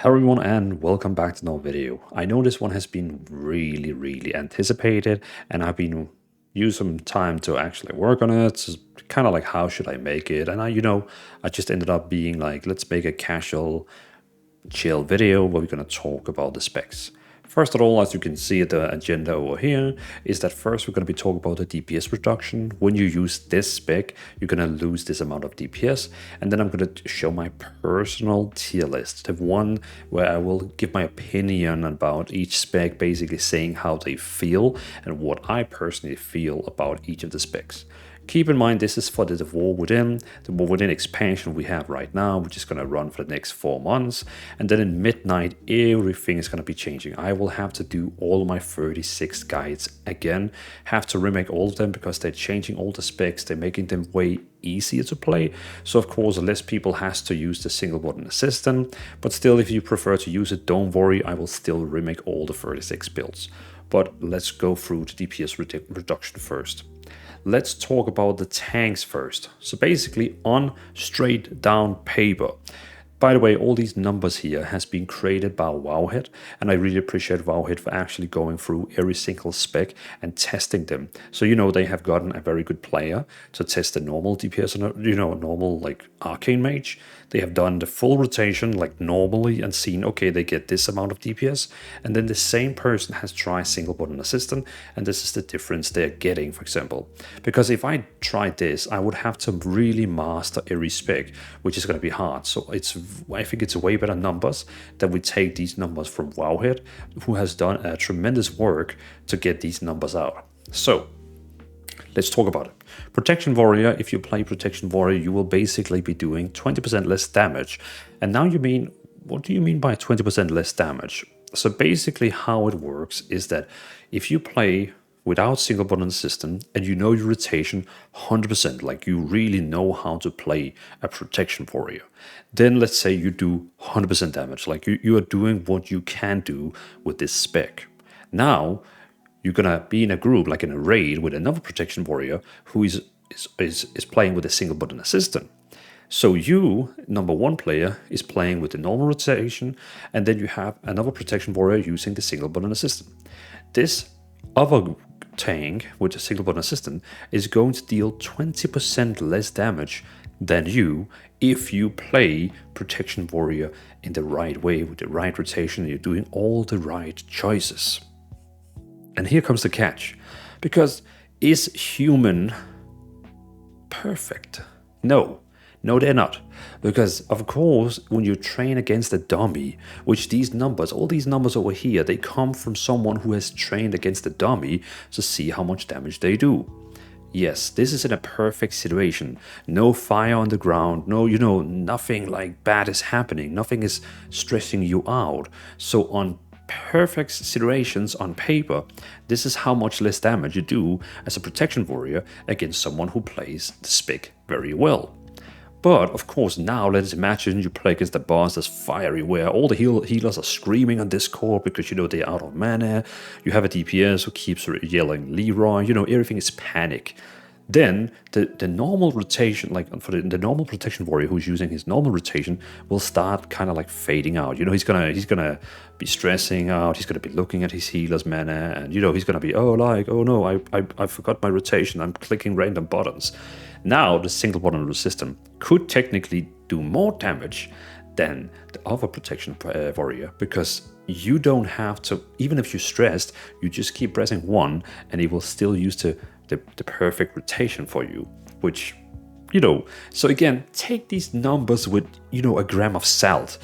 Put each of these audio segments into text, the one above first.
Hello everyone and welcome back to another video. I know this one has been really anticipated and I've been using some time to actually work on it. So kind of like how should I make it? And I just ended up being like, let's make a casual chill video where we're going to talk about the specs. First of all, as you can see at the agenda over here, is that first we're going to be talking about the DPS reduction. When you use this spec, you're going to lose this amount of DPS. And then I'm going to show my personal tier list, the one where I will give my opinion about each spec, basically saying how they feel and what I personally feel about each of the specs. Keep in mind, this is for the War Within expansion we have right now, which is going to run for the next 4 months. And then in midnight, everything is going to be changing. I will have to do all my 36 guides again, have to remake all of them because they're changing all the specs. They're making them way easier to play. So of course, less people has to use the single button assistant. But still, if you prefer to use it, don't worry, I will still remake all the 36 builds. But let's go through the DPS reduction first. Let's talk about the tanks first. So basically on straight down paper. By the way, all these numbers here has been created by Wowhead, and I really appreciate Wowhead for actually going through every single spec and testing them. So they have gotten a very good player to test the normal DPS and normal like arcane mage. They have done the full rotation like normally and seen, okay, they get this amount of DPS, and then the same person has tried single button assistant, and this is the difference they're getting, for example. Because if I tried this, I would have to really master every spec, which is going to be hard. So I think it's way better numbers that we take these numbers from Wowhead, who has done a tremendous work to get these numbers out. So let's talk about it. Protection Warrior, if you play Protection Warrior, you will basically be doing 20% less damage. And now what do you mean by 20% less damage? So basically how it works is that if you play without single button assistant and you know your rotation 100%, like you really know how to play a Protection Warrior, then let's say you do 100% damage, like you are doing what you can do with this spec. Now, you're gonna be in a group, like in a raid, with another Protection Warrior who is playing with a single button assistant. So you, number one player, is playing with the normal rotation, and then you have another Protection Warrior using the single button assistant. This other tank with a single button assistant is going to deal 20% less damage than you if you play Protection Warrior in the right way, with the right rotation, and you're doing all the right choices. And here comes the catch, because is human perfect? No, they're not. Because of course, when you train against a dummy, which all these numbers over here, they come from someone who has trained against a dummy to see how much damage they do. Yes, this is in a perfect situation. No fire on the ground, nothing like bad is happening, nothing is stressing you out. So on perfect situations on paper, this is how much less damage you do as a Protection Warrior against someone who plays the spec very well. But of course, now let's imagine you play against the boss that's fiery, where all the healers are screaming on Discord because they're out of mana. You have a DPS who keeps yelling Leroy, everything is panic. Then the normal rotation, like for the normal Protection Warrior who's using his normal rotation, will start kind of like fading out. He's gonna be stressing out. He's gonna be looking at his healer's mana, and he's gonna be oh no, I forgot my rotation. I'm clicking random buttons. Now the single button system could technically do more damage than the other Protection Warrior, because you don't have to, even if you're stressed, you just keep pressing 1 and it will still use the perfect rotation for you, which, so again, take these numbers with, a gram of salt.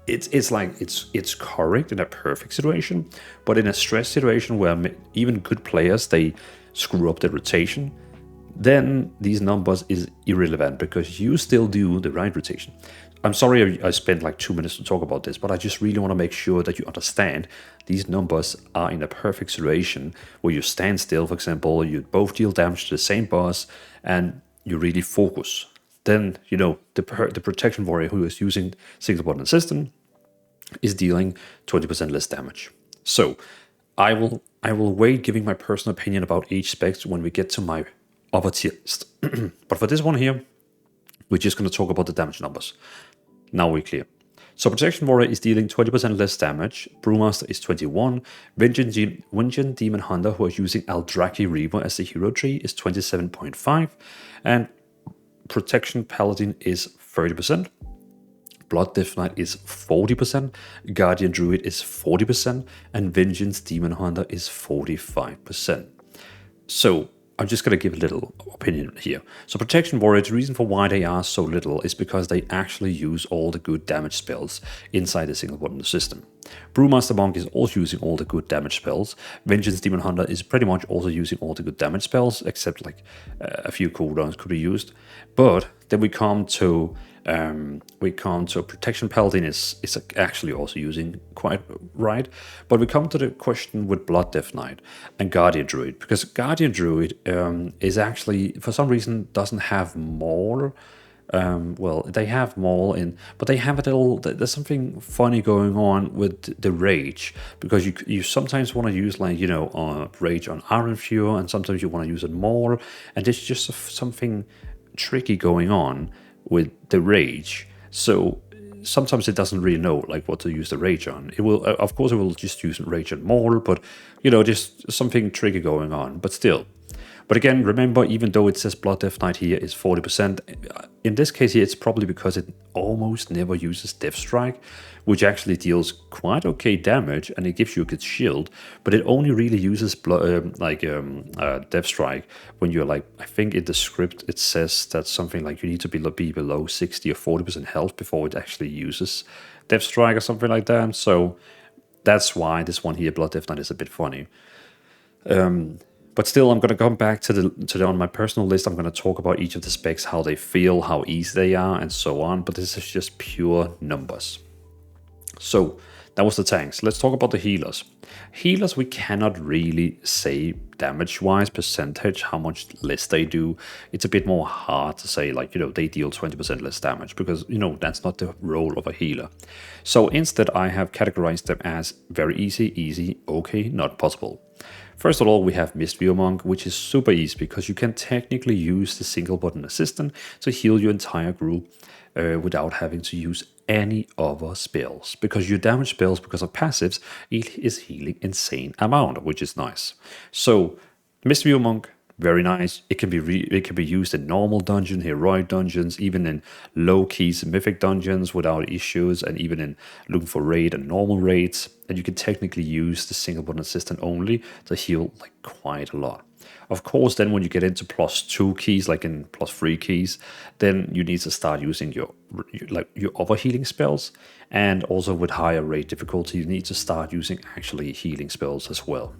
It's correct in a perfect situation, but in a stress situation where even good players, they screw up the rotation, then these numbers is irrelevant because you still do the right rotation. I'm sorry I spent like 2 minutes to talk about this, but I just really want to make sure that you understand these numbers are in a perfect situation where you stand still, for example, you both deal damage to the same boss, and you really focus. Then, the Protection Warrior who is using single button assistant is dealing 20% less damage. So I will wait giving my personal opinion about each spec when we get to my upper tier list. But for this one here, we're just going to talk about the damage numbers. Now we're clear. So Protection Warrior is dealing 20% less damage, Brewmaster is 21, Vengeance Demon Hunter, who are using Aldraki Reaver as the hero tree, is 27.5, and Protection Paladin is 30%. Blood Death Knight is 40%, Guardian Druid is 40%, and Vengeance Demon Hunter is 45%. So I'm just going to give a little opinion here. So Protection Warrior, the reason for why they are so little is because they actually use all the good damage spells inside the single button system. Brewmaster Monk is also using all the good damage spells. Vengeance Demon Hunter is pretty much also using all the good damage spells, except like a few cooldowns could be used. But then we come to Protection Paladin is actually also using quite right. But we come to the question with Blood Death Knight and Guardian Druid, because Guardian Druid is actually, for some reason, doesn't have Maul. Well, they have Maul in, but they have a little, there's something funny going on with the Rage, because you sometimes want to use, like, you know, Rage on Iron Fury, and sometimes you want to use it Maul, and there's just something tricky going on with the Rage. So sometimes it doesn't really know like what to use the Rage on. It will, of course, it will just use Rage and Maul, but you know, just something tricky going on. But still. But again, remember, even though it says Blood Death Knight here is 40%, in this case here, it's probably because it almost never uses Death Strike, which actually deals quite okay damage, and it gives you a good shield, but it only really uses Death Strike when you're like, I think in the script it says that something like you need to be below 60 or 40% health before it actually uses Death Strike or something like that. So that's why this one here, Blood Death Knight, is a bit funny. But still, I'm going to come back to on my personal list. I'm going to talk about each of the specs, how they feel, how easy they are, and so on. But this is just pure numbers. So that was the tanks. Let's talk about the healers. Healers, we cannot really say damage-wise, percentage, how much less they do. It's a bit more hard to say, like, you know, they deal 20% less damage, because, you know, that's not the role of a healer. So instead, I have categorized them as very easy, okay, not possible. First of all, we have Mistweaver Monk, which is super easy because you can technically use the single button assistant to heal your entire group without having to use any other spells, because your damage spells, because of passives, it is healing insane amount, which is nice. So Mistweaver Monk, very nice. It can be used in normal dungeons, heroic dungeons, even in low-key mythic dungeons without issues, and even in looking for raid and normal raids. And you can technically use the single button assistant only to heal like quite a lot. Of course, then when you get into +2 keys, like in +3 keys, then you need to start using your other healing spells, and also with higher raid difficulty, you need to start using actually healing spells as well.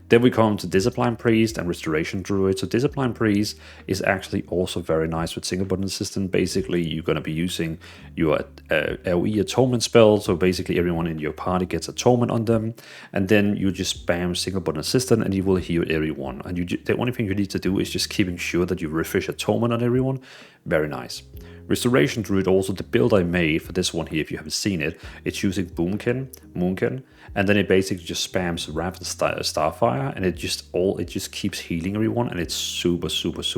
Then we come to Discipline Priest and Restoration Druid. So Discipline Priest is actually also very nice with single button assistant. Basically, you're going to be using your LE atonement spell. So basically everyone in your party gets atonement on them. And then you just spam single button assistant and you will heal everyone. And the only thing you need to do is just keeping sure that you refresh atonement on everyone. Very nice. Restoration Druid, also the build I made for this one here, if you haven't seen it, it's using Moonkin, and then it basically just spams Wrath and Starfire, and it just keeps healing everyone, and it's super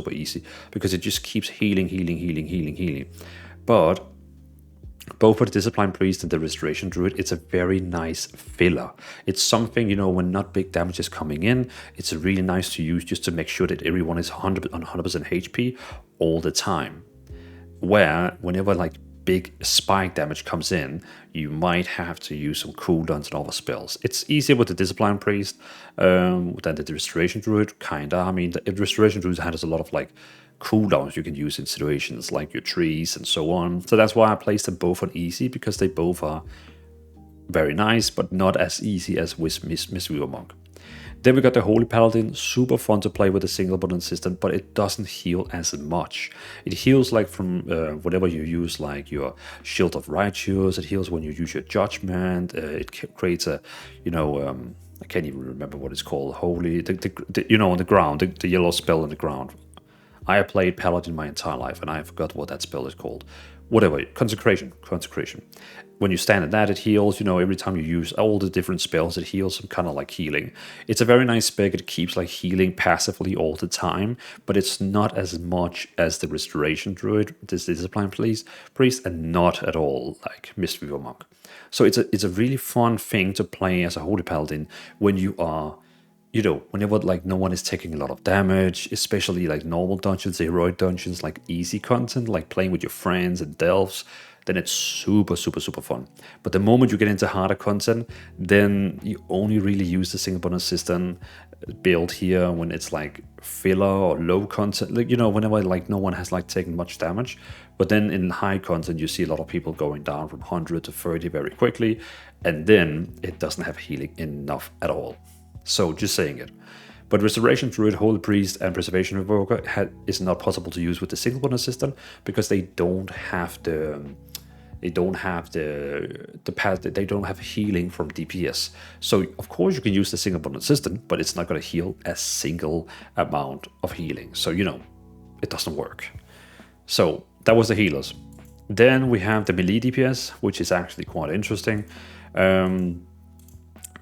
easy, because it just keeps healing. But both for the Discipline Priest and the Restoration Druid, it's a very nice filler. It's something, you know, when not big damage is coming in, it's really nice to use just to make sure that everyone is 100% HP all the time. Where whenever like big spike damage comes in, you might have to use some cooldowns and other spells. It's easier with the Discipline Priest than the Restoration Druid, kinda. I mean, the Restoration Druid has a lot of like cooldowns you can use in situations like your trees and so on. So that's why I placed them both on easy, because they both are very nice, but not as easy as with Mistweaver Monk. Then we got the Holy Paladin, super fun to play with a single button system, but it doesn't heal as much. It heals like from whatever you use, like your Shield of Righteous. It heals when you use your Judgment. It creates a, you know, I can't even remember what it's called. Holy, you know, on the ground, the yellow spell on the ground. I have played Paladin my entire life, and I forgot what that spell is called. whatever, consecration. When you stand at that, it heals. You know, every time you use all the different spells, it heals some kind of like healing. It's a very nice spec. It keeps like healing passively all the time, but it's not as much as the Restoration Druid, this Discipline Priest, and not at all like Mistweaver Monk. So it's a really fun thing to play as a Holy Paladin when you are, you know, whenever like no one is taking a lot of damage, especially like normal dungeons, heroic dungeons, like easy content, like playing with your friends and delves, then it's super, super, super fun. But the moment you get into harder content, then you only really use the single bonus system build here when it's like filler or low content, like, you know, whenever like no one has like taken much damage. But then in high content, you see a lot of people going down from 100 to 30 very quickly, and then it doesn't have healing enough at all. So just saying it. But Restoration Druid, Holy Priest, and Preservation Revoker is not possible to use with the single bonus system because they don't have the path, they don't have healing from DPS. So of course you can use the single bonus system, but it's not going to heal a single amount of healing. So, you know, it doesn't work. So that was the healers. Then we have the melee DPS, which is actually quite interesting.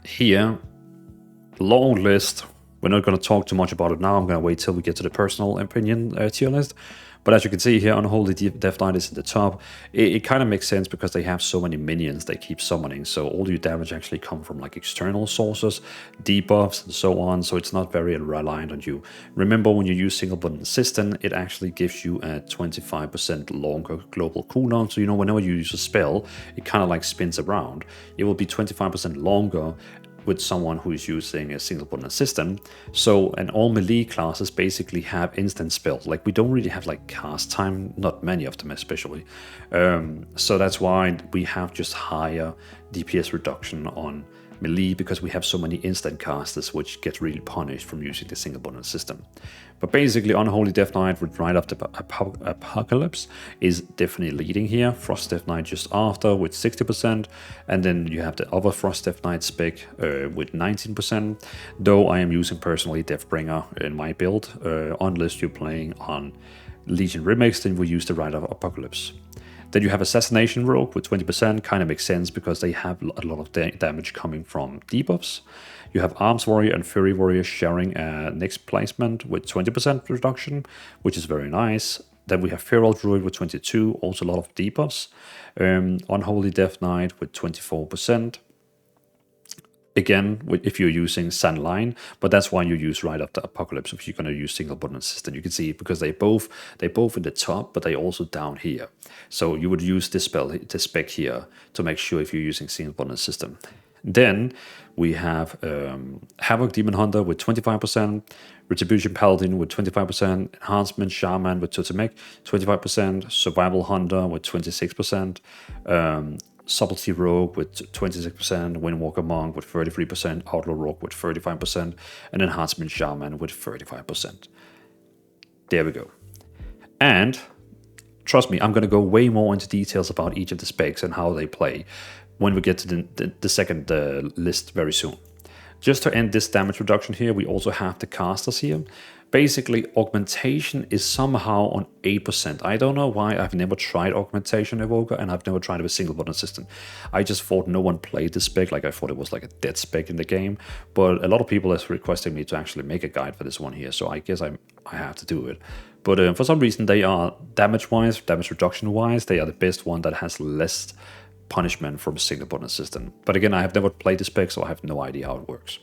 Here, long list. We're not going to talk too much about it now. I'm going to wait till we get to the personal opinion tier list. But as you can see here, Unholy Death Knight is at the top. It kind of makes sense because they have so many minions they keep summoning. So all your damage actually come from like external sources, debuffs, and so on. So it's not very reliant on you. Remember, when you use single button system, it actually gives you a 25% longer global cooldown. So, you know, whenever you use a spell, it kind of like spins around. It will be 25% longer with someone who is using a single button system. So, and all melee classes basically have instant spells. Like, we don't really have like cast time, not many of them especially. So that's why we have just higher DPS reduction on melee, because we have so many instant casters which get really punished from using the single button system. But basically, Unholy Death Knight with Rite of the Apocalypse is definitely leading here. Frost Death Knight just after with 60%, and then you have the other Frost Death Knight spec with 19%. Though I am using personally Deathbringer in my build, unless you're playing on Legion Remix, then we use the Rite of Apocalypse. Then you have Assassination Rogue with 20%, kind of makes sense because they have a lot of damage coming from debuffs. You have Arms Warrior and Fury Warrior sharing a next placement with 20% reduction, which is very nice. Then we have Feral Druid with 22, also a lot of debuffs. Unholy Death Knight with 24%. Again, if you're using Sun Line, but that's why you use Rite of the Apocalypse if you're going to use single button system. You can see it because they both in the top, but they also down here. So you would use this spec here to make sure if you're using single button system. Then we have Havoc Demon Hunter with 25%, Retribution Paladin with 25%, Enhancement Shaman with Totemek 25%, Survival Hunter with 26%, Subtlety Rogue with 26%, Windwalker Monk with 33%, Outlaw Rogue with 35%, and Enhancement Shaman with 35%. There we go. And trust me, I'm going to go way more into details about each of the specs and how they play when we get to the second list very soon. Just to end this damage reduction here, we also have the casters here. Basically, augmentation is somehow on 8%. I don't know why. I've never tried augmentation evoker, and I've never tried it with single button system. I just thought no one played this spec, like I thought it was like a dead spec in the game. But a lot of people have requested me to actually make a guide for this one here, so I guess I have to do it. But for some reason, they are damage-wise, damage reduction-wise, they are the best one that has less punishment from a single button system. But again, I have never played the spec, so I have no idea how it works.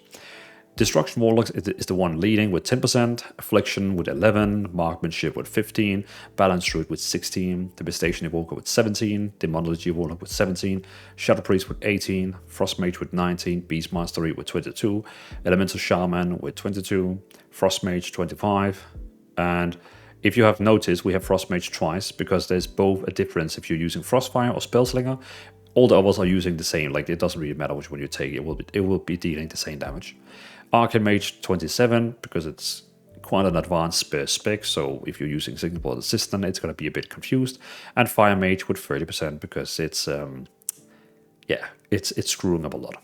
Destruction Warlocks is the one leading with 10%, Affliction with 11, Marksmanship with 15, Balance Druid with 16, Devastation Evoker with 17, Demonology Warlock with 17, Shadow Priest with 18, Frost Mage with 19, Beast Mastery with 22, Elemental Shaman with 22, Frost Mage 25, and if you have noticed, we have Frost Mage twice because there's both a difference if you're using Frostfire or Spellslinger. All the others are using the same, like it doesn't really matter which one you take, it will be dealing the same damage. Arcane Mage 27, because it's quite an advanced spec, so if you're using single button system, it's going to be a bit confused. And Fire Mage with 30%, because it's screwing up a lot.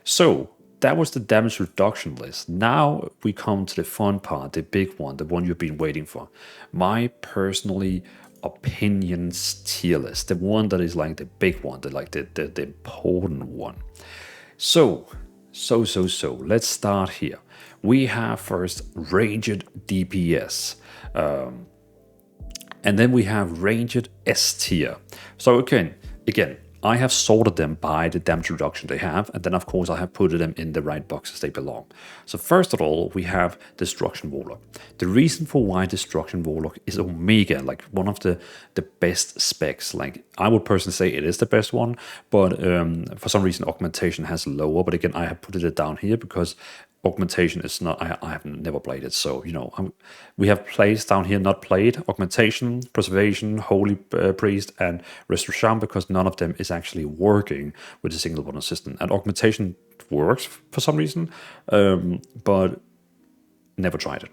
So that was the damage reduction list. Now we come to the fun part, the big one, the one you've been waiting for. My personally opinions tier list, the one that is like the big one, the important one. So, let's start here. We have first ranged DPS, and then we have ranged S tier. So again, I have sorted them by the damage reduction they have, and then of course I have put them in the right boxes they belong. So first of all, we have Destruction Warlock. The reason for why Destruction Warlock is Omega, like one of the best specs, like I would personally say it is the best one, but for some reason Augmentation has lower, but again I have put it down here because Augmentation is not, I have never played it, so you know, we have plays down here not played Augmentation, Preservation, Holy Priest, and Restore Charm, because none of them is actually working with the single button system. And Augmentation works for some reason, but never tried it.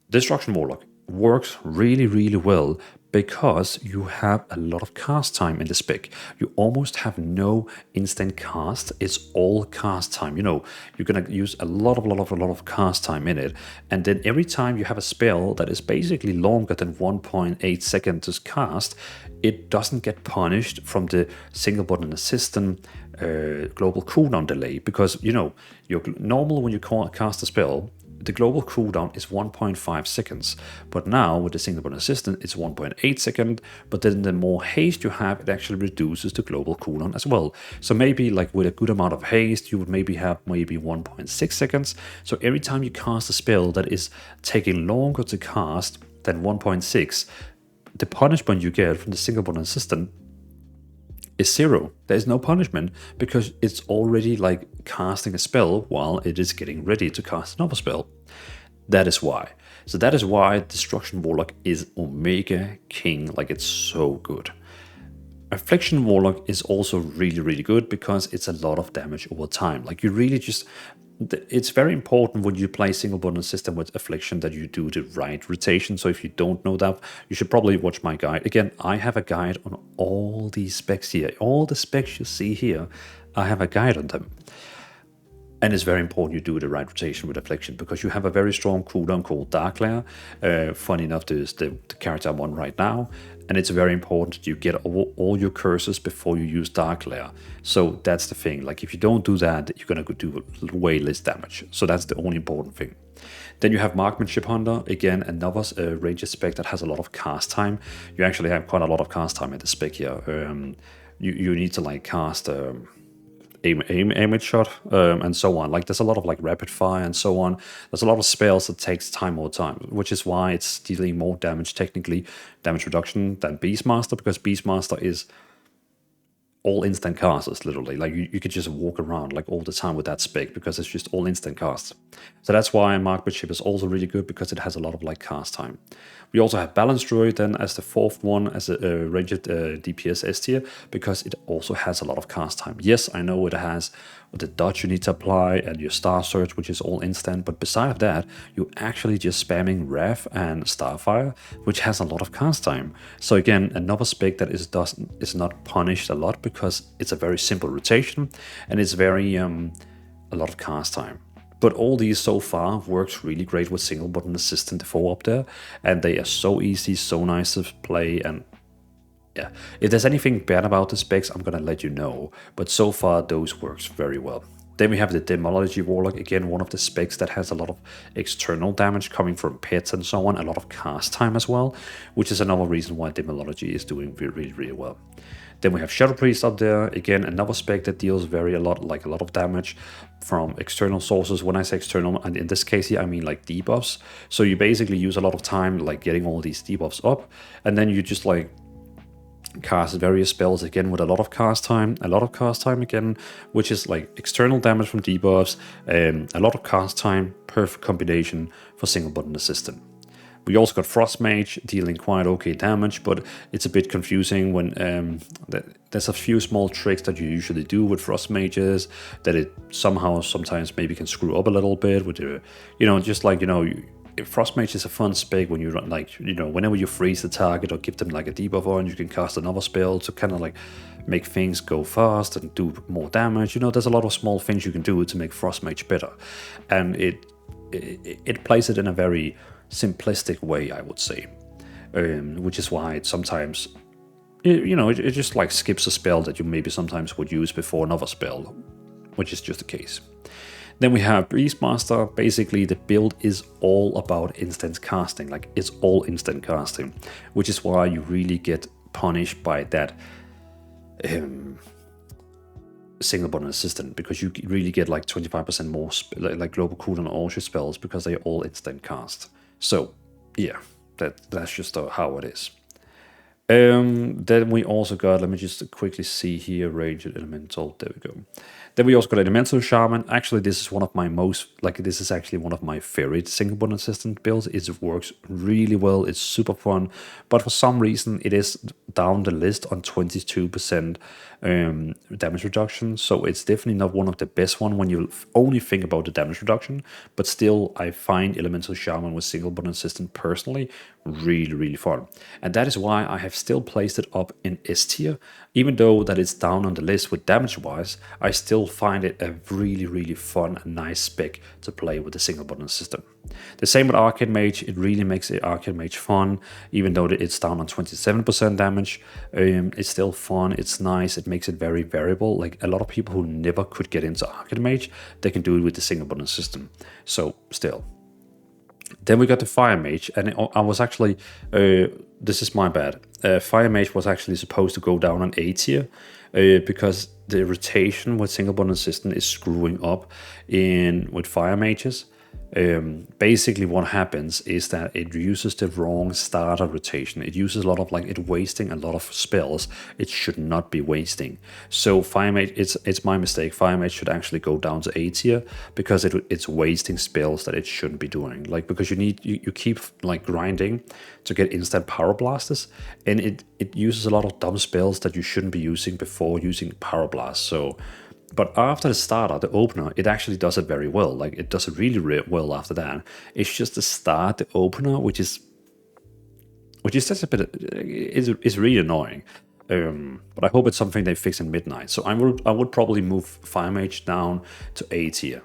Destruction Warlock works really, really well because you have a lot of cast time in the spec. You almost have no instant cast. It's all cast time. You know, you're gonna use a lot of cast time in it, and then every time you have a spell that is basically longer than 1.8 seconds to cast, it doesn't get punished from the single button assistant global cooldown delay, because you know, you're normal when you cast a spell, the global cooldown is 1.5 seconds, but now with the single button assistant it's 1.8 seconds, but then the more haste you have, it actually reduces the global cooldown as well. So maybe like with a good amount of haste, you would maybe have 1.6 seconds. So every time you cast a spell that is taking longer to cast than 1.6, the punishment you get from the single button assistant is 0. There is no punishment because it's already like casting a spell while it is getting ready to cast another spell. That is why. So that is why Destruction Warlock is Omega King. Like, it's so good. Affliction Warlock is also really, really good because it's a lot of damage over time. Like, you really just... It's very important when you play single button system with Affliction that you do the right rotation. So if you don't know that, you should probably watch my guide. Again, I have a guide on all these specs here. All the specs you see here, I have a guide on them. And it's very important you do the right rotation with Affliction because you have a very strong cooldown called Dark Lair. Funny enough, this is the character I'm on right now. And it's very important you get all your curses before you use Dark Lair. So that's the thing. Like, if you don't do that, you're going to do way less damage. So that's the only important thing. Then you have Marksmanship Hunter. Again, another ranger spec that has a lot of cast time. You actually have quite a lot of cast time in the spec here. You need to like cast... aim it shot, and so on. Like, there's a lot of like rapid fire and so on. There's a lot of spells that takes more time, which is why it's dealing more damage, technically damage reduction, than Beastmaster, because Beastmaster is all instant casts, literally. Like, you could just walk around like all the time with that spec because it's just all instant casts. So that's why Marksmanship is also really good, because it has a lot of like cast time. We also have Balance Druid then as the fourth one, as a ranged DPS S tier, because it also has a lot of cast time. Yes, I know it has the dodge you need to apply and your Star Search, which is all instant, but beside that, you're actually just spamming Wrath and Starfire, which has a lot of cast time. So again, another spec that is not punished a lot because it's a very simple rotation and it's very a lot of cast time. But all these so far works really great with single button assistant 4 up there, and they are so easy, so nice to play. And yeah, if there's anything bad about the specs, I'm gonna let you know, but so far those works very well. Then we have the Demology Warlock, again one of the specs that has a lot of external damage coming from pets and so on, a lot of cast time as well, which is another reason why Demology is doing really, really well. Then we have Shadow Priest up there, again another spec that deals a lot of damage from external sources. When I say external, and in this case here I mean like debuffs. So you basically use a lot of time like getting all these debuffs up, and then you just like cast various spells again with a lot of cast time again, which is like external damage from debuffs and a lot of cast time, perfect combination for single button assistant. We also got Frost Mage dealing quite okay damage, but it's a bit confusing when there's a few small tricks that you usually do with Frost Mages that it sometimes maybe can screw up a little bit with the, just like, Frost Mage is a fun spec when you run, like, whenever you freeze the target or give them like a debuff on, you can cast another spell to kind of like make things go fast and do more damage. There's a lot of small things you can do to make Frost Mage better, and it plays it in a very simplistic way, I would say. which is why it sometimes, it just like skips a spell that you maybe sometimes would use before another spell, which is just the case. Then we have Beastmaster. Basically, the build is all about instant casting. Like, it's all instant casting, which is why you really get punished by that single button assistant, because you really get like 25% more like global cooldown on all your spells because they're all instant cast. So yeah, that's just how it is. Then we also got, let me just quickly see here, Ranged Elemental, there we go. Then we also got Elemental Shaman. Actually, this is one of my this is actually one of my favorite single button assistant builds. It works really well, it's super fun, but for some reason it is down the list on 22% damage reduction, so it's definitely not one of the best one when you only think about the damage reduction, but still I find Elemental Shaman with single button assistant personally really fun, and that is why I have still placed it up in S tier. Even though that it's down on the list with damage wise, I still find it a really fun and nice spec to play with the single button system. The same with Arcade Mage. It really makes the Arcade Mage fun, even though it's down on 27% damage. It's still fun, it's nice, it makes it very variable. Like, a lot of people who never could get into Arcade Mage, they can do it with the single button system. So still. Then we got the Fire Mage, and I was actually, this is my bad. Fire Mage was actually supposed to go down on A tier because the rotation with single button system is screwing up with Fire Mages. Basically what happens is that it uses the wrong starter rotation. It uses a lot of it wasting a lot of spells it should not be wasting. So Fire Mage, it's my mistake. Fire Mage should actually go down to A tier because it's wasting spells that it shouldn't be doing. Like, because you keep like grinding to get instant power blasters, and it uses a lot of dumb spells that you shouldn't be using before using power blast. So but after the starter, the opener, it actually does it very well. Like, it does it really well after that. It's just the start, the opener, which is just a bit, is really annoying. But I hope it's something they fix in Midnight. So I would probably move Fire Mage down to A tier,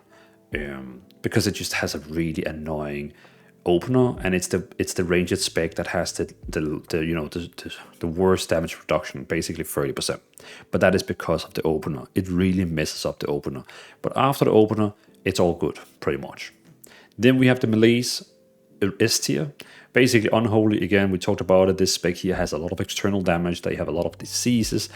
because it just has a really annoying opener, and it's the ranged spec that has the worst damage reduction, basically 30%. But that is because of the opener. It really messes up the opener. But after the opener, it's all good, pretty much. Then we have the melees, S tier. Basically Unholy, again, we talked about it. This spec here has a lot of external damage. They have a lot of diseases,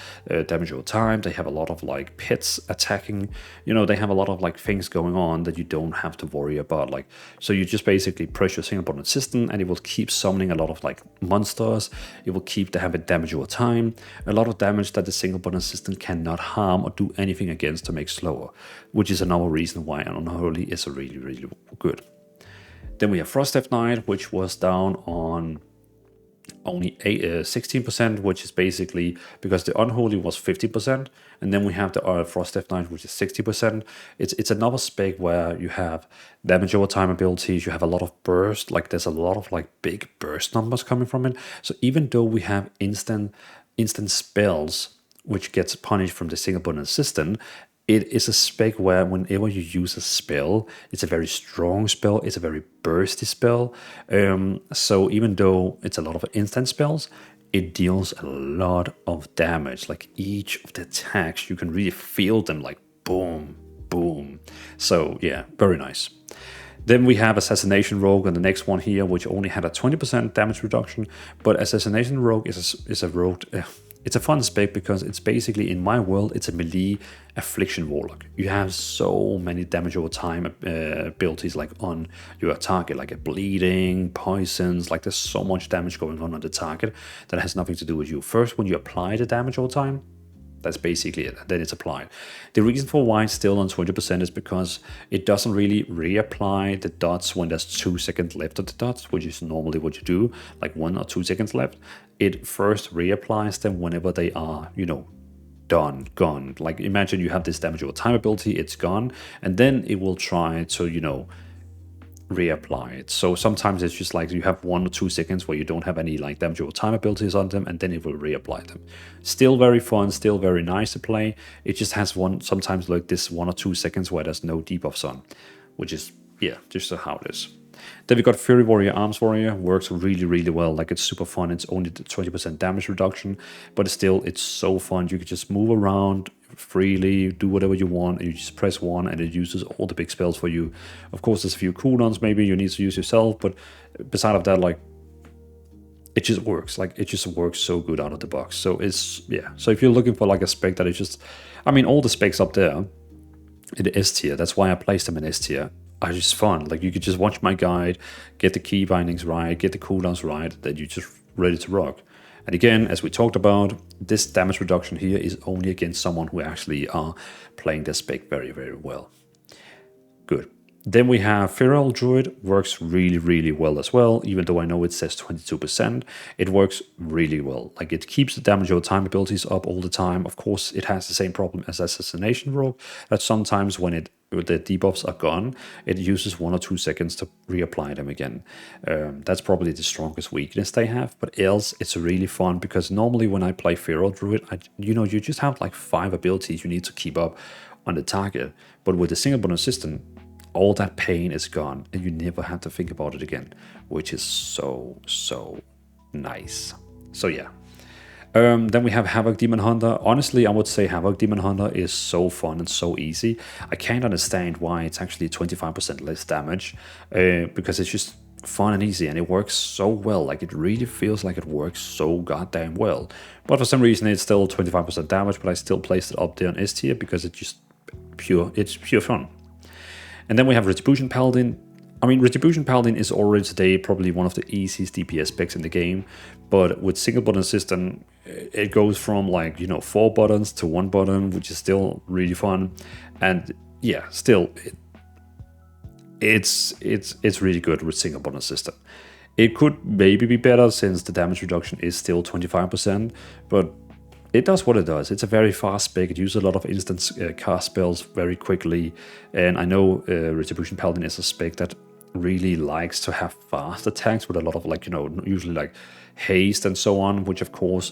damage over time. They have a lot of like pets attacking. They have a lot of like things going on that you don't have to worry about. Like, so you just basically press your single button system, and it will keep summoning a lot of like monsters. It will keep having damage over time. A lot of damage that the single button system cannot harm or do anything against to make slower, which is another reason why Unholy is a really good. Then we have Frost Death Knight, which was down on only 16%, which is basically because the Unholy was 50%, and then we have the Frost Death Knight, which is 60%. It's another spec where you have damage over time abilities, you have a lot of burst, like there's a lot of like big burst numbers coming from it. So even though we have instant spells, which gets punished from the single button assistant, it is a spec where whenever you use a spell, it's a very strong spell, it's a very bursty spell. So even though it's a lot of instant spells, it deals a lot of damage. Like, each of the attacks, you can really feel them like boom, boom. So yeah, very nice. Then we have Assassination Rogue on the next one here, which only had a 20% damage reduction. But Assassination Rogue is a rogue. It's a fun spec because it's basically, in my world, it's a melee Affliction Warlock. You have so many damage over time abilities like on your target, like a bleeding, poisons, like there's so much damage going on the target that has nothing to do with you. First, when you apply the damage over time, that's basically it. Then it's applied. The reason for why it's still on 20% is because it doesn't really reapply the dots when there's 2 seconds left of the dots, which is normally what you do, like 1 or 2 seconds left. It first reapplies them whenever they are, gone. Like, imagine you have this damage over time ability, it's gone, and then it will try to, reapply it. So sometimes it's just like you have 1 or 2 seconds where you don't have any like damage over time abilities on them, and then it will reapply them. Still very fun, still very nice to play. It just has sometimes like this 1 or 2 seconds where there's no debuffs on, which is, yeah, just how it is. Then we got Fury Warrior, Arms Warrior, works really, really well. Like it's super fun. It's only the 20% damage reduction, but still, it's so fun. You can just move around freely, do whatever you want, and you just press one, and it uses all the big spells for you. Of course, there's a few cooldowns maybe you need to use yourself, but beside of that, like it just works. Like it just works so good out of the box. So it's yeah. So if you're looking for like a spec that is just, I mean, all the specs up there in the S tier. That's why I placed them in S tier. Are just fun. Like you could just watch my guide, get the key bindings right, get the cooldowns right, then you're just ready to rock. And again, as we talked about, this damage reduction here is only against someone who actually are playing their spec very, very well. Good. Then we have Feral Druid, works really, really well as well. Even though I know it says 22%, it works really well. Like it keeps the damage over time abilities up all the time. Of course, it has the same problem as Assassination Rogue, that sometimes when the debuffs are gone, it uses 1 or 2 seconds to reapply them again. That's probably the strongest weakness they have, but else it's really fun because normally when I play Feral Druid, you just have like 5 abilities you need to keep up on the target. But with the single bonus system, all that pain is gone and you never have to think about it again, which is so nice. So yeah. Then we have Havoc Demon Hunter. Honestly, I would say Havoc Demon Hunter is so fun and so easy. I can't understand why it's actually 25% less damage, because it's just fun and easy and it works so well. Like it really feels like it works so goddamn well. But for some reason it's still 25% damage, but I still placed it up there on S tier because it's pure fun. And then we have Retribution Paladin. I mean, Retribution Paladin is already today probably one of the easiest DPS specs in the game, but with single button system, it goes from like, 4 buttons to 1 button, which is still really fun. And yeah, still, it's really good with single button system. It could maybe be better since the damage reduction is still 25%, but it does what it does. It's a very fast spec. It uses a lot of instant cast spells very quickly. And I know Retribution Paladin is a spec that really likes to have fast attacks with a lot of usually like haste and so on, which of course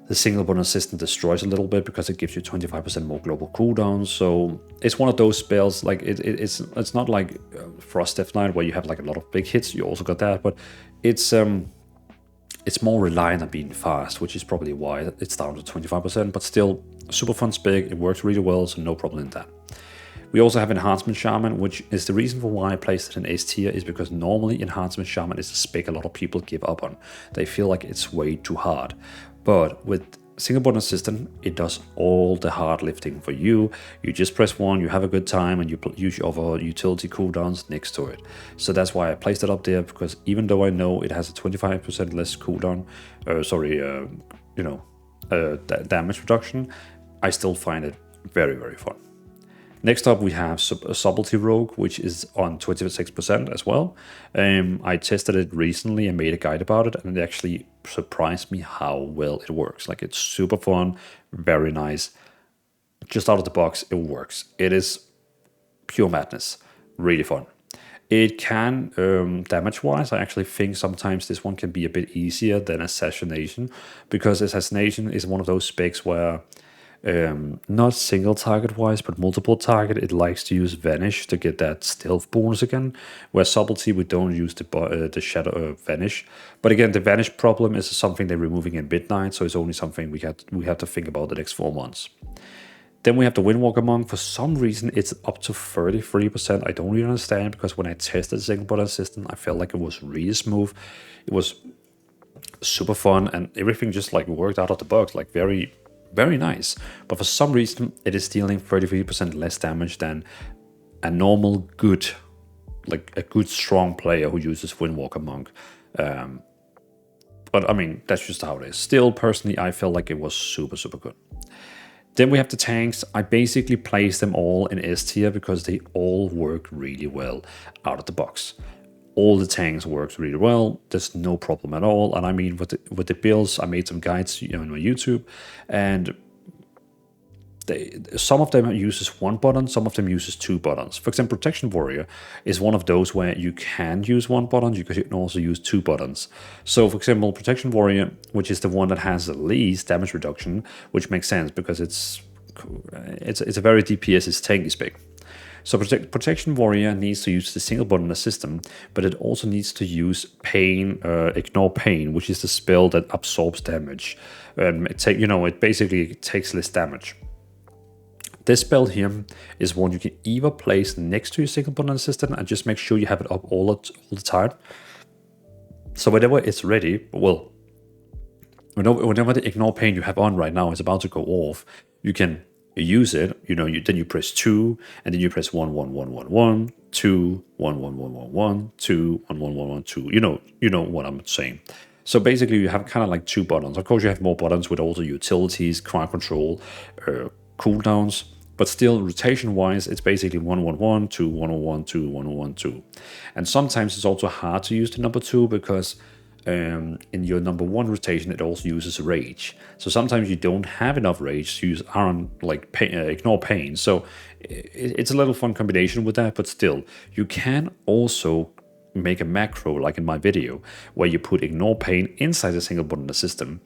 the single button system destroys a little bit because it gives you 25% more global cooldowns. So it's one of those spells, like it's not like Frost Death Knight where you have like a lot of big hits. You also got that, but it's more reliant on being fast, which is probably why it's down to 25%, but still super fun spec. It works really well, so no problem in that. We also have Enhancement Shaman, which is the reason for why I placed it in S tier, is because normally Enhancement Shaman is a spec a lot of people give up on. They feel like it's way too hard. But with single button system, it does all the hard lifting for you. You just press 1, you have a good time, and you use your other utility cooldowns next to it. So that's why I placed it up there, because even though I know it has a 25% less cooldown, damage reduction, I still find it very, very fun. Next up, we have Subtlety Rogue, which is on 26% as well. I tested it recently and made a guide about it, and it actually surprised me how well it works. Like, it's super fun, very nice. Just out of the box, it works. It is pure madness, really fun. It can, damage-wise, I actually think sometimes this one can be a bit easier than Assassination, because Assassination is one of those specs where not single target wise, but multiple target, it likes to use Vanish to get that stealth bonus again, where Subtlety we don't use the Shadow Vanish. But again, the Vanish problem is something they're removing in Midnight, so it's only something we have to think about the next 4 months. Then we have the Windwalker Monk. For some reason, it's up to 33%. I don't really understand, because when I tested the single button system, I felt like it was really smooth. It was super fun, and everything just like worked out of the box, like very, very nice. But for some reason, it is dealing 33% less damage than a normal good, like a good strong player who uses Windwalker Monk. But I mean, that's just how it is. Still, personally, I felt like it was super, super good. Then we have the tanks. I basically placed them all in S tier because they all work really well out of the box. All the tanks works really well. There's no problem at all. And I mean, with the builds, I made some guides, on my YouTube, and some of them uses 1 button, some of them uses 2 buttons. For example, Protection Warrior is one of those where you can use 1 button, because you can also use 2 buttons. So, for example, Protection Warrior, which is the one that has the least damage reduction, which makes sense because it's a very DPS, it's tanky spec. So Protection Warrior needs to use the single button in the system, but it also needs to use Pain, Ignore Pain, which is the spell that absorbs damage. It basically takes less damage. This spell here is one you can either place next to your single button assistant and just make sure you have it up all the time. So whenever it's ready, well, whenever the Ignore Pain you have on right now is about to go off, you can use it. Then you press 2, and then you press 1 1 1 1 1 2 1 1 1 1 1 2 1 1 1 1 2. You know what I'm saying. So basically, you have kind of like 2 buttons. Of course, you have more buttons with also utilities, crowd control, cooldowns. But still, rotation-wise, it's basically 1 1 1 2 1 1 2 1 1 2. And sometimes it's also hard to use the number 2 because in your number 1 rotation, it also uses rage. So sometimes you don't have enough rage to use Ignore Pain. So it's a little fun combination with that. But still, you can also make a macro, like in my video, where you put Ignore Pain inside the single button in the system,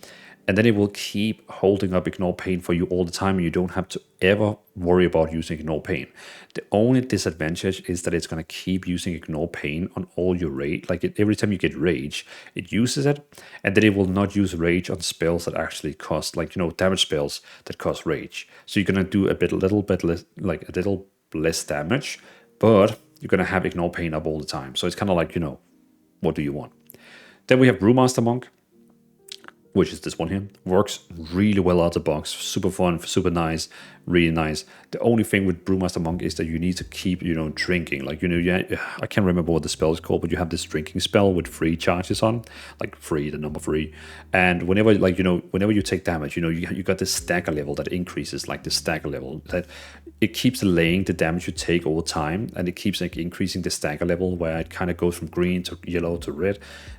and then it will keep holding up Ignore Pain for you all the time, and you don't have to ever worry about using Ignore Pain. The only disadvantage is that it's going to keep using Ignore Pain on all your rage. Every time you get rage, it uses it, and then it will not use rage on spells that actually cost, damage spells that cost rage. So you're going to do a little less damage, but you're going to have Ignore Pain up all the time. So it's kind of like, what do you want? Then we have Brewmaster Monk, which is this one here. Works really well out of the box. Super fun, super nice, really nice. The only thing with Brewmaster Monk is that you need to keep, drinking. I can't remember what the spell is called, but you have this drinking spell with 3 charges on, the number 3. And whenever you take damage, you got this stagger level that increases, the stagger level that it keeps delaying the damage you take over time, and it keeps increasing the stagger level where it kind of goes from green to yellow to red.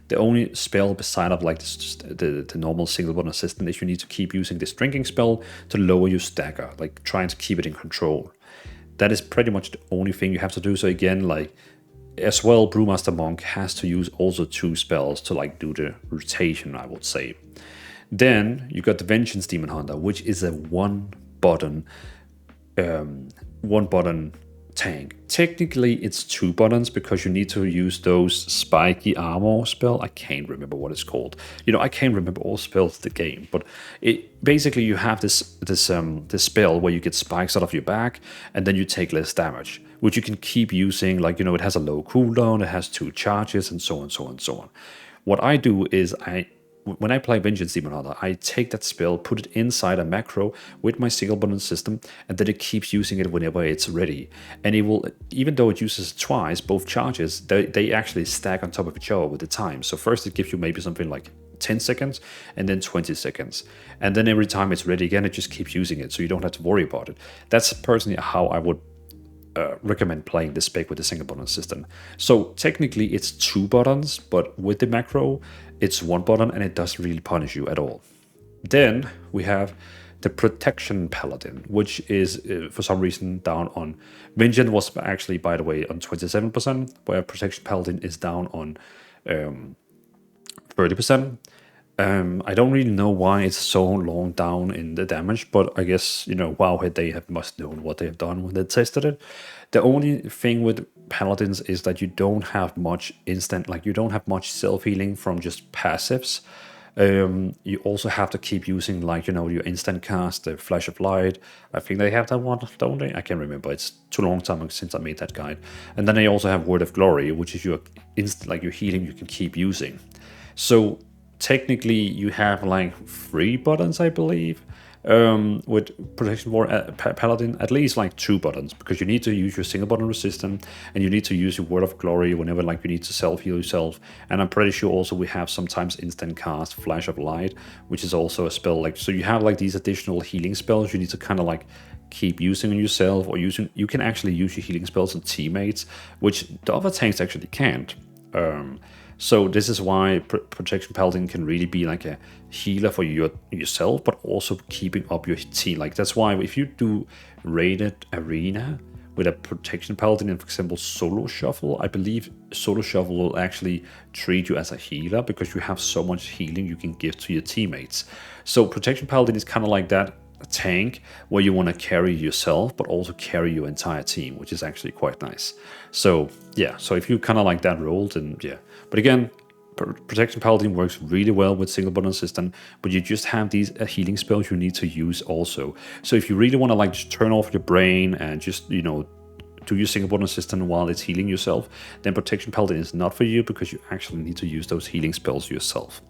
The only spell beside of the normal single button assistant is you need to keep using this drinking spell to lower your stagger, trying to keep it in control. That is pretty much the only thing you have to do. So again, as well, Brewmaster Monk has to use also 2 spells to do the rotation, I would say. Then you got the Vengeance Demon Hunter, which is a one button tank. Technically, it's 2 buttons because you need to use those spiky armor spell. I can't remember what it's called. I can't remember all spells of the game, but it basically you have this spell where you get spikes out of your back, and then you take less damage, which you can keep using. It has a low cooldown, it has 2 charges, and so on, so on, so on. What I do is when I play Vengeance Demon Hunter, I take that spell, put it inside a macro with my single button system, and then it keeps using it whenever it's ready. And it will, even though it uses twice, both charges, they actually stack on top of each other with the time. So first it gives you maybe something like 10 seconds, and then 20 seconds. And then every time it's ready again, it just keeps using it, so you don't have to worry about it. That's personally how I would recommend playing this spec with the single button system. So technically it's 2 buttons, but with the macro, it's 1 button, and it doesn't really punish you at all. Then we have the Protection Paladin, which is for some reason down on Vengeance was actually, by the way, on 27%, where Protection Paladin is down on 30%. I don't really know why it's so long down in the damage, but I guess, WoW, they must known what they have done when they tested it. The only thing with Paladins is that you don't have much you don't have much self-healing from just passives. You also have to keep using your instant cast, the Flash of Light. I think they have that one, don't they? I can't remember. It's too long time since I made that guide. And then they also have Word of Glory, which is your your healing you can keep using. So technically you have 3 buttons, I believe, with Protection Paladin, at least 2 buttons, because you need to use your single button resistance, and you need to use your Word of Glory whenever you need to self-heal yourself. And I'm pretty sure also we have sometimes instant cast Flash of Light, which is also a spell. So you have these additional healing spells you need to kind of keep using on yourself, or you can actually use your healing spells on teammates, which the other tanks actually can't. So this is why Protection Paladin can really be a healer for yourself, but also keeping up your team. That's why if you do raided arena with a Protection Paladin and, for example, Solo Shuffle, I believe Solo Shuffle will actually treat you as a healer because you have so much healing you can give to your teammates. So Protection Paladin is kind of like that tank where you want to carry yourself but also carry your entire team, which is actually quite nice. So yeah, so if you kind of like that role, then yeah. But again, Protection Paladin works really well with single button assistant, but you just have these healing spells you need to use also. So if you really want to like just turn off your brain and just, you know, do your single button assistant while it's healing yourself, then Protection Paladin is not for you, because you actually need to use those healing spells yourself.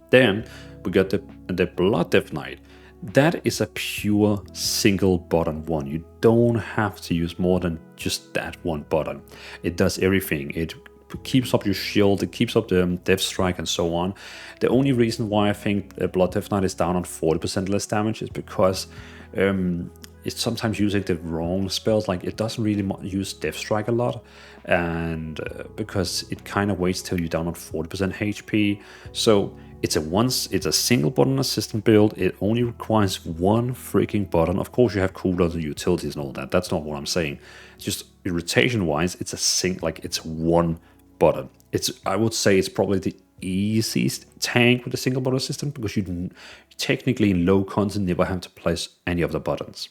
Then we got the Blood Death Knight. That is a pure single button one. You don't have to use more than just that one button. It does everything. It keeps up your shield, it keeps up the Death Strike and so on. The only reason why I think Blood Death Knight is down on 40% less damage is because it's sometimes using the wrong spells. Like, it doesn't really use Death Strike a lot, and because it kind of waits till you're down on 40% HP. So it's a single button assistant build. It only requires one freaking button. Of course, you have cooldowns and utilities and all that. That's not what I'm saying. Just irritation wise, it's it's one button. I would say it's probably the easiest tank with a single button system, because you technically in low content never have to place any of the buttons.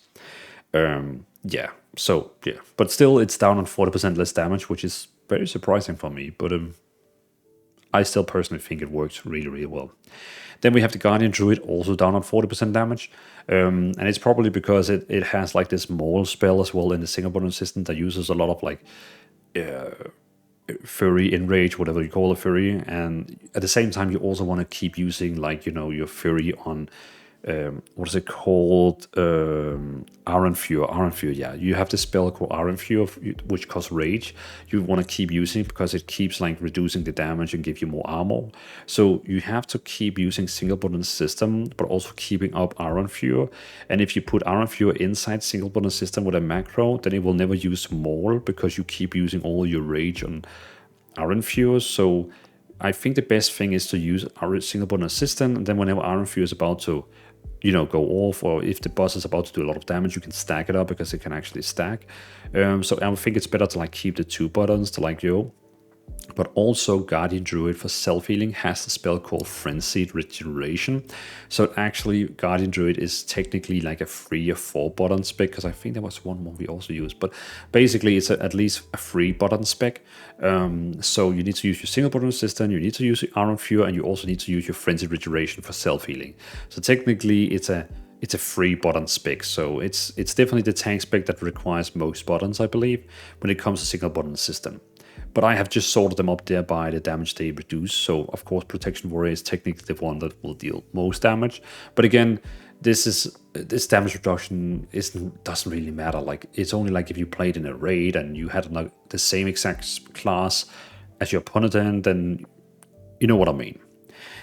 Yeah, so yeah, but still it's down on 40% less damage, which is very surprising for me, but I still personally think it works really, really well. Then we have the Guardian Druid, also down on 40% damage, and it's probably because it has like this maul spell as well in the single button system that uses a lot of like Fury, Enrage, whatever you call a Fury, and at the same time you also want to keep using, like, you know, your Fury on what is it called? Iron Fury, yeah. You have this spell called Iron Fury, which costs rage. You want to keep using it because it keeps like reducing the damage and give you more armor. So you have to keep using single button system, but also keeping up Iron Fury. And if you put Iron Fury inside single button system with a macro, then it will never use more, because you keep using all your rage on Iron Fury. So I think the best thing is to use our single button assistant, and then whenever Iron Fury is about to, you know, go off, or if the boss is about to do a lot of damage, you can stack it up, because it can actually stack. So I think it's better to like keep the two buttons to like yo. But also Guardian Druid for self-healing has a spell called Frenzied Regeneration. So actually Guardian Druid is technically like a 3 or 4 button spec, because I think there was one more we also used. But basically it's at least a 3 button spec. So you need to use your single button assistant, you need to use your Iron Fury, and you also need to use your Frenzied Regeneration for self-healing. So technically it's a 3 button spec. So it's definitely the tank spec that requires most buttons, I believe, when it comes to single button system. But I have just sorted them up there by the damage they reduce. So of course Protection Warrior is technically the one that will deal most damage. But again, this damage reduction doesn't really matter. Like, it's only like if you played in a raid and you had like the same exact class as your opponent, then you know what I mean.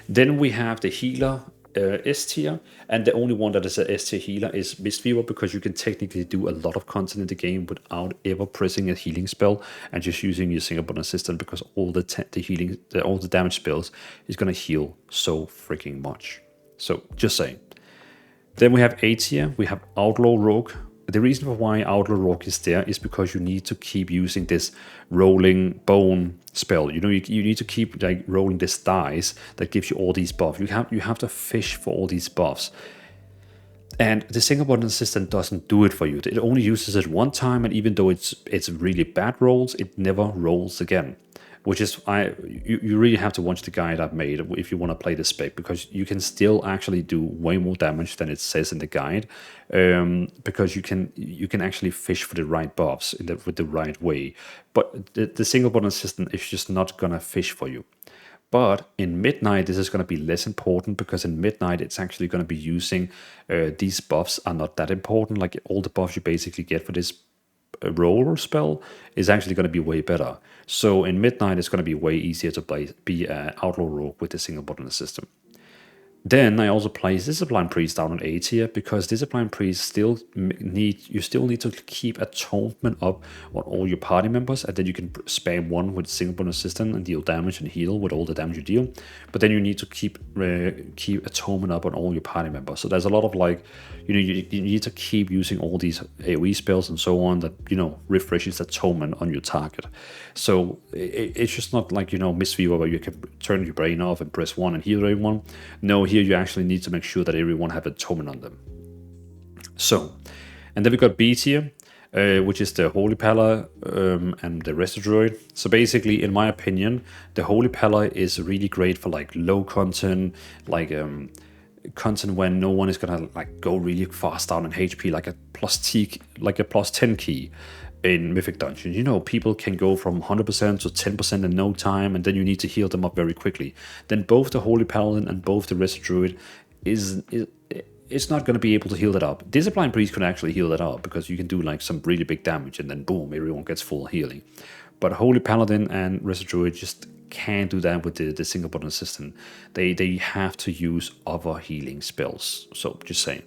Then we have the healer S tier, and the only one that is a S tier healer is Mistweaver, because you can technically do a lot of content in the game without ever pressing a healing spell and just using your single button assistant, because all all the damage spells is gonna heal so freaking much. So just saying. Then we have A tier, we have Outlaw Rogue. The reason for why Outlaw Rogue is there is because you need to keep using this rolling bone spell. You know, you need to keep like rolling this dice that gives you all these buffs. You have to fish for all these buffs. And the single button assistant doesn't do it for you. It only uses it one time, and even though it's really bad rolls, it never rolls again. Which is, you really have to watch the guide I've made if you want to play the spec, because you can still actually do way more damage than it says in the guide, because you can actually fish for the right buffs with the right way. But the single button system is just not gonna fish for you. But in Midnight, this is going to be less important, because in Midnight, it's actually going to be using these buffs are not that important. Like, all the buffs you basically get for this roller spell is actually going to be way better. So in Midnight, it's going to be way easier to be an Outlaw Rogue with the single button system. Then I also place Discipline Priest down on A tier, because Discipline Priest still need to keep atonement up on all your party members, and then you can spam one with single button assistant and deal damage and heal with all the damage you deal. But then you need to keep atonement up on all your party members. So there's a lot of like, you need to keep using all these AoE spells and so on that, refreshes atonement on your target. So it's just not like, Mistweaver, where you can turn your brain off and press 1 and heal everyone. No, here here, you actually need to make sure that everyone have a token on them. So, and then we got B tier, which is the Holy Pala and the Resto Druid. So basically, in my opinion, the Holy Pala is really great for like low content, like content when no one is gonna like go really fast down in HP, like a plus 10 key in Mythic Dungeon. You know, people can go from 100% to 10% in no time, and then you need to heal them up very quickly. Then both the Holy Paladin and both the Resto Druid it's not going to be able to heal that up. Discipline Priest can actually heal that up because you can do like some really big damage and then boom, everyone gets full healing. But Holy Paladin and Resto Druid just can't do that with the single button system. They have to use other healing spells. So just saying.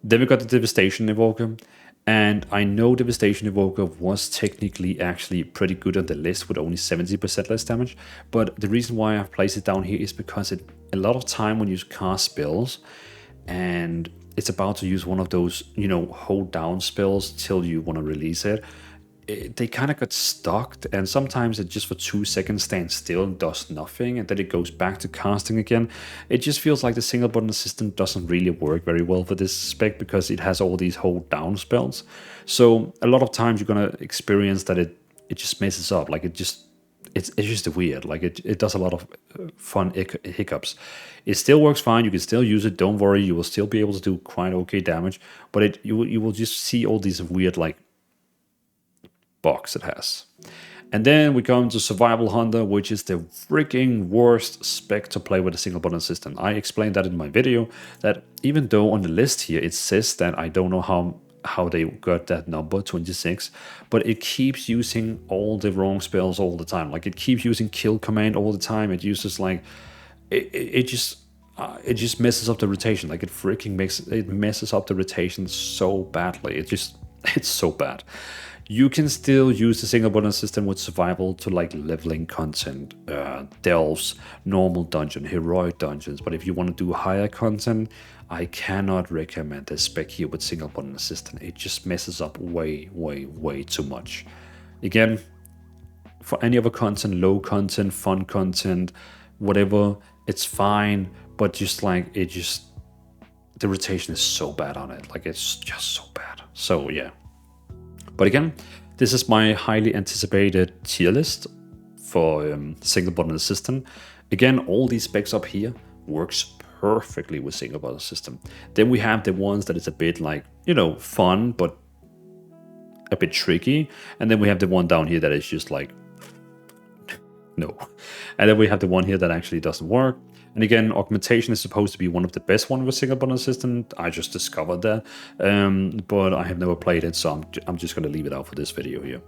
Then we got the Devastation Evoker. And I know Devastation Evoker was technically actually pretty good on the list with only 70% less damage. But the reason why I've placed it down here is because a lot of time when you cast spells, and it's about to use one of those, you know, hold down spells till you want to release it, they kind of got stuck, and sometimes it just for 2 seconds stands still and does nothing, and then it goes back to casting again. It just feels like the single button system doesn't really work very well for this spec because it has all these hold down spells. So a lot of times you're gonna experience that it just messes up, like it's just weird. Like it does a lot of fun hiccups. It still works fine. You can still use it. Don't worry. You will still be able to do quite okay damage. But you will just see all these weird like bugs it has. And then we come to Survival Hunter, which is the freaking worst spec to play with a single button system. I explained that in my video, that even though on the list here it says that I don't know how they got that number 26, but it keeps using all the wrong spells all the time. Like it keeps using kill command all the time. It uses like it just messes up the rotation. Like it messes up the rotation so badly. It's so bad. You can still use the single button system with survival to like leveling content, delves, normal dungeon, heroic dungeons. But if you want to do higher content, I cannot recommend this spec here with single button assistant. It just messes up way, way, way too much. Again, for any other content, low content, fun content, whatever, it's fine. But just like the rotation is so bad on it. Like it's just so bad. So yeah. But again, this is my highly anticipated tier list for single button assistant. Again, all these specs up here works perfectly with single button system. Then we have the ones that is a bit like, you know, fun, but a bit tricky. And then we have the one down here that is just like, no. And then we have the one here that actually doesn't work. And again, augmentation is supposed to be one of the best ones with single button assistant. I just discovered that, but I have never played it, so I'm just going to leave it out for this video here.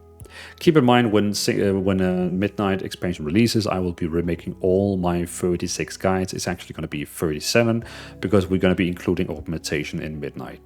Keep in mind when Midnight expansion releases, I will be remaking all my 36 guides. It's actually going to be 37 because we're going to be including augmentation in Midnight.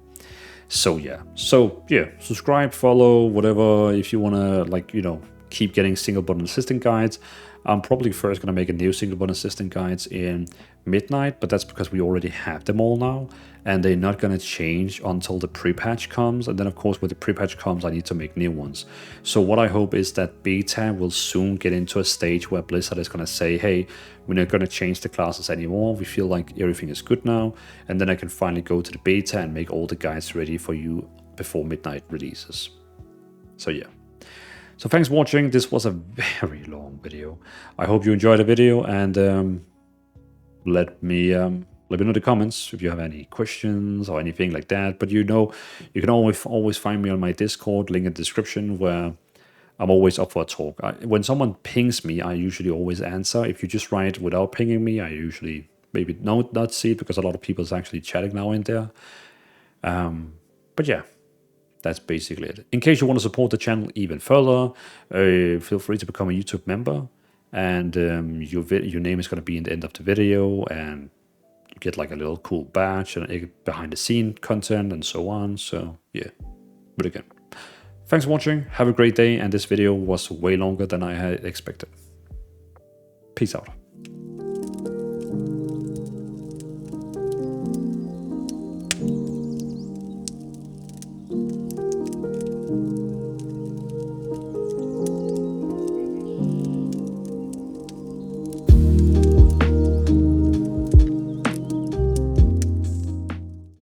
So yeah, subscribe, follow, whatever. If you want to, like, you know, keep getting single button assistant guides. I'm probably first going to make a new single button assistant guides in Midnight, but that's because we already have them all now, and they're not going to change until the pre-patch comes. And then, of course, when the pre-patch comes, I need to make new ones. So what I hope is that beta will soon get into a stage where Blizzard is going to say, hey, we're not going to change the classes anymore. We feel like everything is good now. And then I can finally go to the beta and make all the guides ready for you before Midnight releases. So yeah. So thanks for watching. This was a very long video. I hope you enjoyed the video, and let me know in the comments if you have any questions or anything like that. But you know, you can always find me on my Discord, link in the description, where I'm always up for a talk. When someone pings me, I usually always answer. If you just write without pinging me, I usually maybe not see it because a lot of people is actually chatting now in there. But yeah. That's basically it. In case you want to support the channel even further, feel free to become a YouTube member, and your name is going to be in the end of the video, and you get like a little cool badge and behind the scene content and so on. So yeah, but again, thanks for watching. Have a great day. And this video was way longer than I had expected. Peace out.